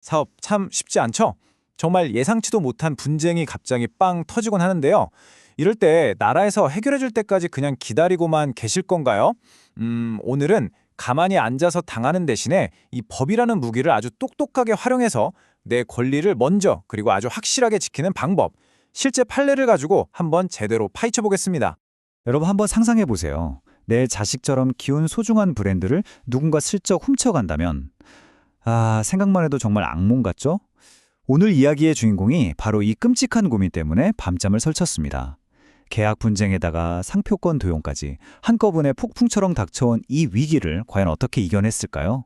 사업 참 쉽지 않죠? 정말 예상치도 못한 분쟁이 갑자기 빵 터지곤 하는데요. 이럴 때 나라에서 해결해 줄 때까지 그냥 기다리고만 계실 건가요? 오늘은 가만히 앉아서 당하는 대신에 이 법이라는 무기를 아주 똑똑하게 활용해서 내 권리를 먼저 그리고 아주 확실하게 지키는 방법, 실제 판례를 가지고 한번 제대로 파헤쳐 보겠습니다. 여러분 한번 상상해 보세요. 내 자식처럼 키운 소중한 브랜드를 누군가 슬쩍 훔쳐간다면 생각만 해도 정말 악몽 같죠? 오늘 이야기의 주인공이 바로 이 끔찍한 고민 때문에 밤잠을 설쳤습니다. 계약 분쟁에다가 상표권 도용까지 한꺼번에 폭풍처럼 닥쳐온 이 위기를 과연 어떻게 이겨냈을까요?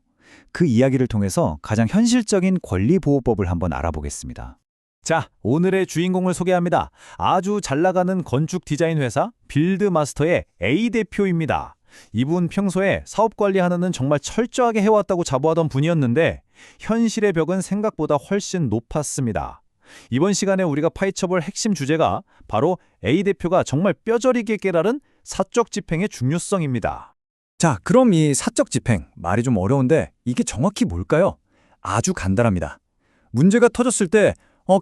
그 이야기를 통해서 가장 현실적인 권리보호법을 한번 알아보겠습니다. 자, 오늘의 주인공을 소개합니다. 아주 잘 나가는 건축 디자인 회사 빌드마스터의 A 대표입니다. 이분 평소에 사업 관리 하나는 정말 철저하게 해왔다고 자부하던 분이었는데 현실의 벽은 생각보다 훨씬 높았습니다. 이번 시간에 우리가 파헤쳐볼 핵심 주제가 바로 A 대표가 정말 뼈저리게 깨달은 사적 집행의 중요성입니다. 자, 그럼 이 사적 집행, 말이 좀 어려운데 이게 정확히 뭘까요? 아주 간단합니다. 문제가 터졌을 때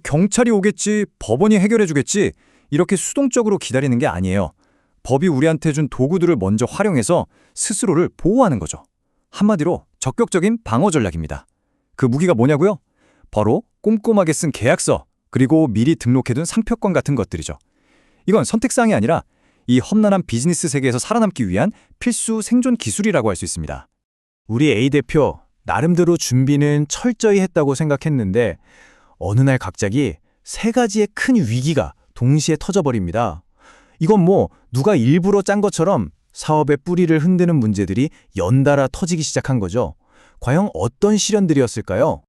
경찰이 오겠지, 법원이 해결해 주겠지 이렇게 수동적으로 기다리는 게 아니에요. 법이 우리한테 준 도구들을 먼저 활용해서 스스로를 보호하는 거죠. 한마디로 적극적인 방어 전략입니다. 그 무기가 뭐냐고요? 바로 꼼꼼하게 쓴 계약서, 그리고 미리 등록해둔 상표권 같은 것들이죠. 이건 선택사항이 아니라 이 험난한 비즈니스 세계에서 살아남기 위한 필수 생존 기술이라고 할 수 있습니다. 우리 A 대표, 나름대로 준비는 철저히 했다고 생각했는데 어느 날 갑자기 세 가지의 큰 위기가 동시에 터져버립니다. 이건 누가 일부러 짠 것처럼 사업의 뿌리를 흔드는 문제들이 연달아 터지기 시작한 거죠. 과연 어떤 시련들이었을까요?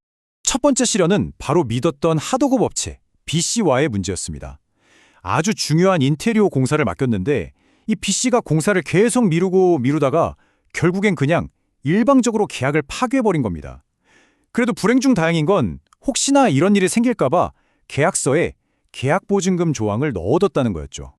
첫 번째 시련은 바로 믿었던 하도급 업체 B씨와의 문제였습니다. 아주 중요한 인테리어 공사를 맡겼는데 이 B씨가 공사를 계속 미루다가 결국엔 그냥 일방적으로 계약을 파괴해버린 겁니다. 그래도 불행 중 다행인 건 혹시나 이런 일이 생길까봐 계약서에 계약보증금 조항을 넣어뒀다는 거였죠.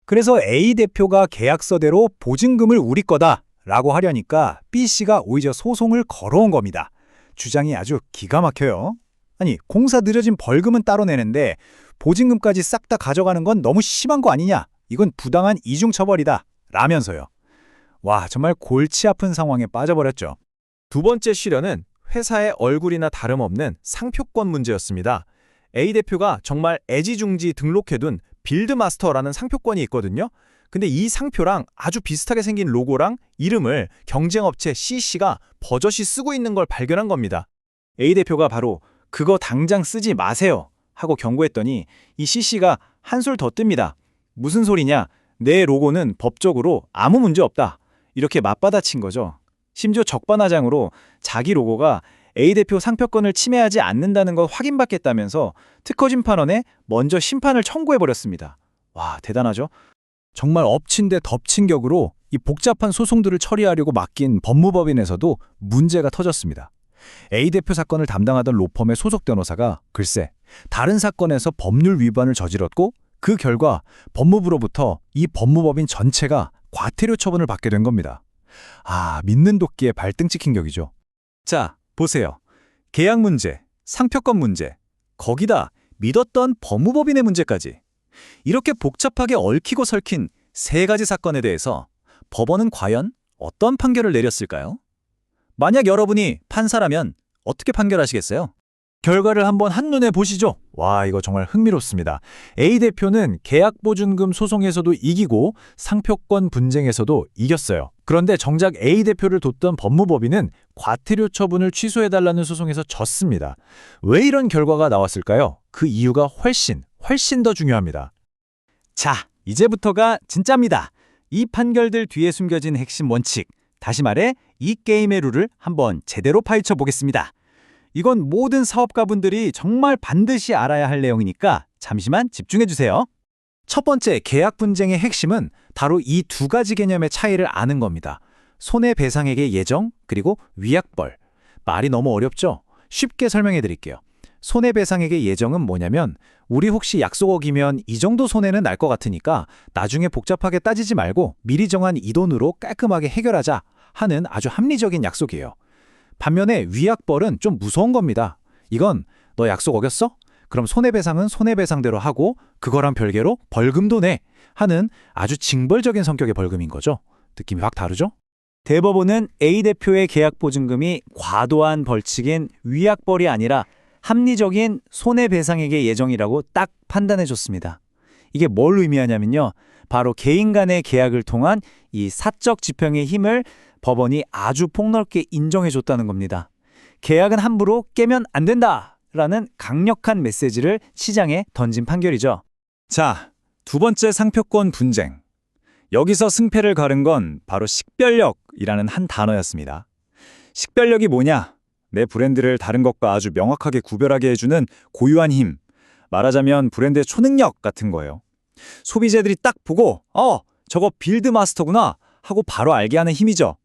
그래서 A 대표가 계약서대로 보증금을 우리 거다라고 하려니까 B씨가 오히려 소송을 걸어온 겁니다. 주장이 아주 기가 막혀요. 아니, 공사 늦어진 벌금은 따로 내는데 보증금까지 싹 다 가져가는 건 너무 심한 거 아니냐? 이건 부당한 이중처벌이다. 라면서요. 와, 정말 골치 아픈 상황에 빠져버렸죠. 두 번째 시련은 회사의 얼굴이나 다름없는 상표권 문제였습니다. A 대표가 정말 애지중지 등록해둔 빌드마스터라는 상표권이 있거든요. 근데 이 상표랑 아주 비슷하게 생긴 로고랑 이름을 경쟁업체 C씨가 버젓이 쓰고 있는 걸 발견한 겁니다. A 대표가 바로 그거 당장 쓰지 마세요 하고 경고했더니 이 C씨가 한술 더 뜹니다. 무슨 소리냐? 내 로고는 법적으로 아무 문제 없다. 이렇게 맞받아친 거죠. 심지어 적반하장으로 자기 로고가 A 대표 상표권을 침해하지 않는다는 걸 확인받겠다면서 특허심판원에 먼저 심판을 청구해버렸습니다. 와, 대단하죠? 정말 엎친 데 덮친 격으로 이 복잡한 소송들을 처리하려고 맡긴 법무법인에서도 문제가 터졌습니다. A 대표 사건을 담당하던 로펌의 소속 변호사가 글쎄 다른 사건에서 법률 위반을 저질렀고 그 결과 법무부로부터 이 법무법인 전체가 과태료 처분을 받게 된 겁니다. 믿는 도끼에 발등 찍힌 격이죠. 자, 보세요. 계약 문제, 상표권 문제, 거기다 믿었던 법무법인의 문제까지. 이렇게 복잡하게 얽히고 설킨 세 가지 사건에 대해서 법원은 과연 어떤 판결을 내렸을까요? 만약 여러분이 판사라면 어떻게 판결하시겠어요? 결과를 한번 한눈에 보시죠. 와, 이거 정말 흥미롭습니다. A 대표는 계약보증금 소송에서도 이기고 상표권 분쟁에서도 이겼어요. 그런데 정작 A 대표를 뒀던 법무법인은 과태료 처분을 취소해달라는 소송에서 졌습니다. 왜 이런 결과가 나왔을까요? 그 이유가 훨씬 더 중요합니다. 자, 이제부터가 진짜입니다. 이 판결들 뒤에 숨겨진 핵심 원칙, 다시 말해 이 게임의 룰을 한번 제대로 파헤쳐 보겠습니다. 이건 모든 사업가분들이 정말 반드시 알아야 할 내용이니까 잠시만 집중해 주세요. 첫 번째, 계약 분쟁의 핵심은 바로 이 두 가지 개념의 차이를 아는 겁니다. 손해배상액의 예정, 그리고 위약벌. 말이 너무 어렵죠? 쉽게 설명해 드릴게요. 손해배상액의 예정은 뭐냐면 우리 혹시 약속 어기면 이 정도 손해는 날 것 같으니까 나중에 복잡하게 따지지 말고 미리 정한 이 돈으로 깔끔하게 해결하자 하는 아주 합리적인 약속이에요. 반면에 위약벌은 좀 무서운 겁니다. 이건 너 약속 어겼어? 그럼 손해배상은 손해배상대로 하고 그거랑 별개로 벌금도 내 하는 아주 징벌적인 성격의 벌금인 거죠. 느낌이 확 다르죠? 대법원은 A 대표의 계약 보증금이 과도한 벌칙인 위약벌이 아니라 합리적인 손해배상액의 예정이라고 딱 판단해줬습니다. 이게 뭘 의미하냐면요. 바로 개인 간의 계약을 통한 이 사적 집행의 힘을 법원이 아주 폭넓게 인정해줬다는 겁니다. 계약은 함부로 깨면 안 된다라는 강력한 메시지를 시장에 던진 판결이죠. 자, 두 번째 상표권 분쟁. 여기서 승패를 가른 건 바로 식별력이라는 한 단어였습니다. 식별력이 뭐냐? 내 브랜드를 다른 것과 아주 명확하게 구별하게 해주는 고유한 힘. 말하자면 브랜드의 초능력 같은 거예요. 소비자들이 딱 보고 저거 빌드마스터구나 하고 바로 알게 하는 힘이죠.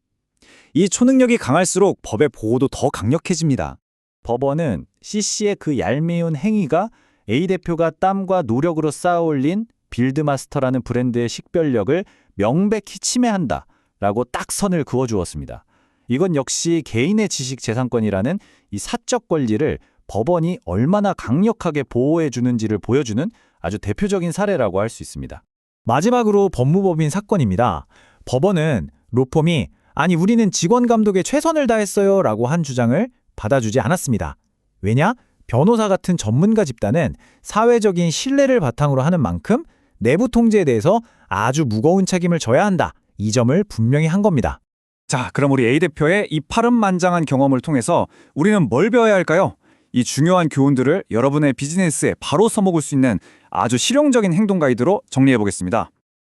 이 초능력이 강할수록 법의 보호도 더 강력해집니다. 법원은 CC의 그 얄미운 행위가 A 대표가 땀과 노력으로 쌓아올린 빌드마스터라는 브랜드의 식별력을 명백히 침해한다라고 딱 선을 그어주었습니다. 이건 역시 개인의 지식 재산권이라는 이 사적 권리를 법원이 얼마나 강력하게 보호해 주는지를 보여주는 아주 대표적인 사례라고 할 수 있습니다. 마지막으로 법무법인 사건입니다. 법원은 로펌이 아니 우리는 직원 감독에 최선을 다했어요 라고 한 주장을 받아주지 않았습니다. 왜냐? 변호사 같은 전문가 집단은 사회적인 신뢰를 바탕으로 하는 만큼 내부 통제에 대해서 아주 무거운 책임을 져야 한다. 이 점을 분명히 한 겁니다. 자, 그럼 우리 A 대표의 이 파란만장한 경험을 통해서 우리는 뭘 배워야 할까요? 이 중요한 교훈들을 여러분의 비즈니스에 바로 써먹을 수 있는 아주 실용적인 행동 가이드로 정리해 보겠습니다.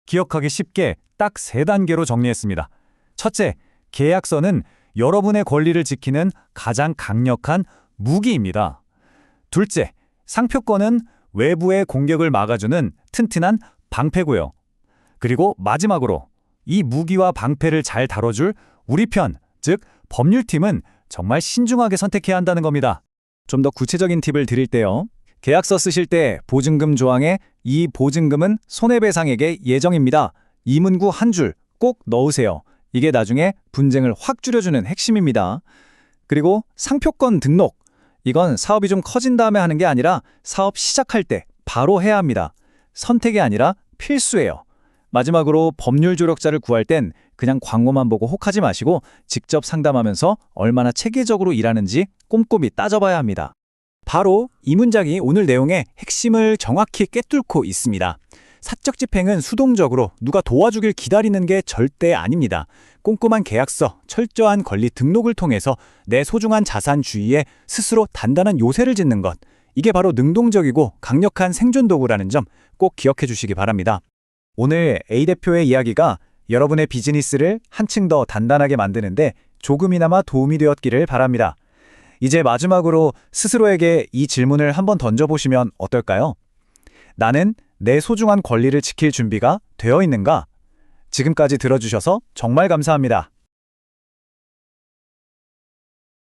기억하기 쉽게 딱 3단계로 정리했습니다. 첫째, 계약서는 여러분의 권리를 지키는 가장 강력한 무기입니다. 둘째, 상표권은 외부의 공격을 막아주는 튼튼한 방패고요. 그리고 마지막으로 이 무기와 방패를 잘 다뤄줄 우리 편, 즉 법률팀은 정말 신중하게 선택해야 한다는 겁니다. 좀 더 구체적인 팁을 드릴 때요. 계약서 쓰실 때 보증금 조항에 이 보증금은 손해배상액의 예정입니다. 이 문구 한 줄 꼭 넣으세요. 이게 나중에 분쟁을 확 줄여주는 핵심입니다. 그리고 상표권 등록. 이건 사업이 좀 커진 다음에 하는 게 아니라 사업 시작할 때 바로 해야 합니다. 선택이 아니라 필수예요. 마지막으로 법률 조력자를 구할 땐 그냥 광고만 보고 혹하지 마시고 직접 상담하면서 얼마나 체계적으로 일하는지 꼼꼼히 따져봐야 합니다. 바로 이 문장이 오늘 내용의 핵심을 정확히 꿰뚫고 있습니다. 사적 집행은 수동적으로 누가 도와주길 기다리는 게 절대 아닙니다. 꼼꼼한 계약서, 철저한 권리 등록을 통해서 내 소중한 자산 주의에 스스로 단단한 요새를 짓는 것. 이게 바로 능동적이고 강력한 생존 도구라는 점 꼭 기억해 주시기 바랍니다. 오늘 A 대표의 이야기가 여러분의 비즈니스를 한층 더 단단하게 만드는데 조금이나마 도움이 되었기를 바랍니다. 이제 마지막으로 스스로에게 이 질문을 한번 던져보시면 어떨까요? 나는 내 소중한 권리를 지킬 준비가 되어 있는가? 지금까지 들어주셔서 정말 감사합니다.